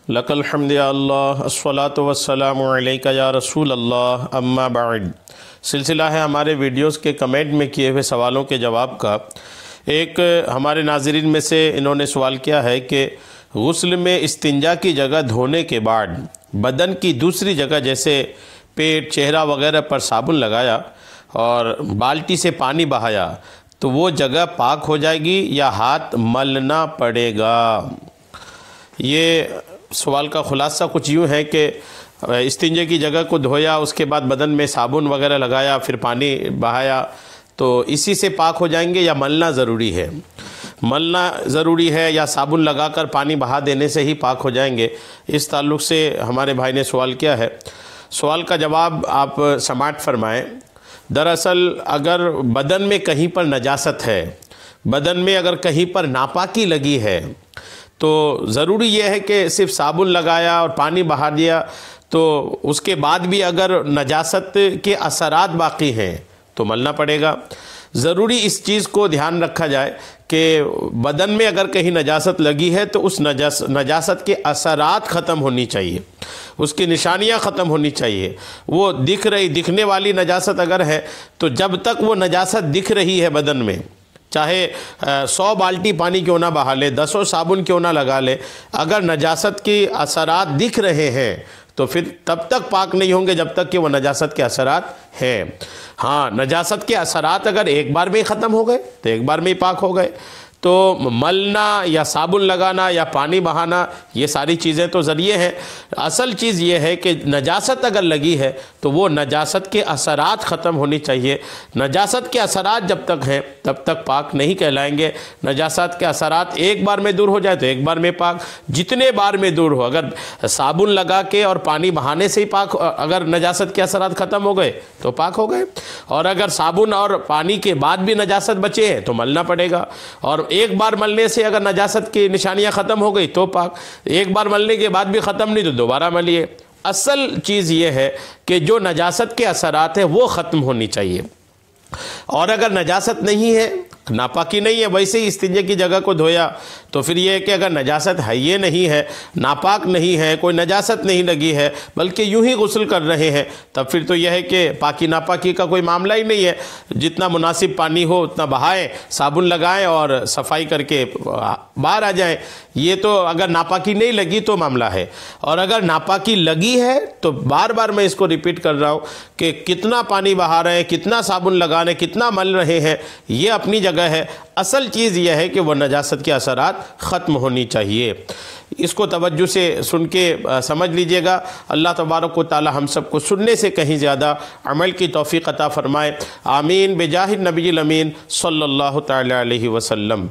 لک الحمد یا اللہ الصلاۃ والسلام علیک یا رسول اللہ اما بعد۔ سلسلہ ہے ہمارے ویڈیوز کے کمنٹ میں کیے ہوئے سوالوں کے جواب کا۔ ایک ہمارے ناظرین میں سے انہوں نے سوال کیا ہے کہ غسل میں استنجا کی جگہ دھونے کے بعد بدن کی دوسری جگہ جیسے پیٹ، چہرہ وغیرہ پر صابن لگایا اور بالٹی سے پانی بہایا تو وہ جگہ پاک ہو جائے گی یا ہاتھ ملنا پڑے گا؟ یہ سوال کا خلاصہ کچھ یوں ہے کہ استنجے کی جگہ کو دھویا، اس کے بعد بدن میں صابن وغیرہ لگایا، پھر پانی بہایا، تو اسی سے پاک ہو جائیں گے یا ملنا ضروری ہے؟ ملنا ضروری ہے یا صابن لگا کر پانی بہا دینے سے ہی پاک ہو جائیں گے؟ اس تعلق سے ہمارے بھائی نے سوال کیا ہے۔ سوال کا جواب آپ سماعت فرمائیں۔ دراصل اگر بدن میں کہیں پر نجاست ہے، بدن میں اگر کہیں پر ناپاکی لگی ہے، تو ضروری یہ ہے کہ صرف صابن لگایا اور پانی بہا دیا تو اس کے بعد بھی اگر نجاست کے اثرات باقی ہیں تو ملنا پڑے گا۔ ضروری اس چیز کو دھیان رکھا جائے کہ بدن میں اگر کہیں نجاست لگی ہے تو اس نجاست کے اثرات ختم ہونی چاہیے، اس کی نشانیاں ختم ہونی چاہیے۔ وہ دکھنے والی نجاست اگر ہے تو جب تک وہ نجاست دکھ رہی ہے بدن میں، چاہے 100 بالٹی پانی کیوں نہ بہا لے، 10 صابن کیوں نہ لگا لے، اگر نجاست کی اثرات دکھ رہے ہیں تو پھر تب تک پاک نہیں ہوں گے جب تک کہ وہ نجاست کے اثرات ہیں۔ ہاں، نجاست کے اثرات اگر ایک بار میں ہی ختم ہو گئے تو ایک بار میں ہی پاک ہو گئے، تو ملنا یا صابن لگانا یا پانی بہانا یہ ساری چیزیں تو ذریعے ہیں۔ اصل چیز یہ ہے کہ نجاست اگر لگی ہے تو وہ نجاست کے اثرات ختم ہونی چاہیے۔ نجاست کے اثرات جب تک ہیں تب تک پاک نہیں کہلائیں گے۔ نجاست کے اثرات ایک بار میں دور ہو جائے تو ایک بار میں پاک، جتنے بار میں دور ہو، اگر صابن لگا کے اور پانی بہانے سے ہی پاک، اگر نجاست کے اثرات ختم ہو گئے تو پاک ہو گئے، اور اگر صابن اور پانی کے بعد بھی نجاست بچے ہیں تو ملنا پڑے گا، اور ایک بار ملنے سے اگر نجاست کی نشانیاں ختم ہو گئی تو پاک، ایک بار ملنے کے بعد بھی ختم نہیں تو دوبارہ ملیے۔ اصل چیز یہ ہے کہ جو نجاست کے اثرات ہیں وہ ختم ہونی چاہیے، اور اگر نجاست نہیں ہے، ناپاکی نہیں ہے، ویسے ہی استنجے کی جگہ کو دھویا تو پھر یہ ہے کہ اگر نجاست ہے یہ نہیں ہے، ناپاک نہیں ہے، کوئی نجاست نہیں لگی ہے، بلکہ یوں ہی غسل کر رہے ہیں، تب پھر تو یہ ہے کہ پاکی ناپاکی کا کوئی معاملہ ہی نہیں ہے۔ جتنا مناسب پانی ہو اتنا بہائیں، صابن لگائیں اور صفائی کر کے باہر آ جائیں۔ یہ تو اگر ناپاکی نہیں لگی تو معاملہ ہے، اور اگر ناپاکی لگی ہے تو بار بار میں اس کو ریپیٹ کر رہا ہوں کہ کتنا پانی بہا رہے ہیں، کتنا صابن لگا رہے ہیں، کتنا مل رہے ہیں، یہ اپنی جگہ ہے۔ اصل چیز یہ ہے کہ وہ نجاست کے اثرات ختم ہونی چاہیے۔ اس کو توجہ سے سن کے سمجھ لیجئے گا۔ اللہ تبارک و تعالی ہم سب کو سننے سے کہیں زیادہ عمل کی توفیق عطا فرمائے۔ آمین بجاہ النبی الامین صلی اللہ تعالی علیہ وسلم۔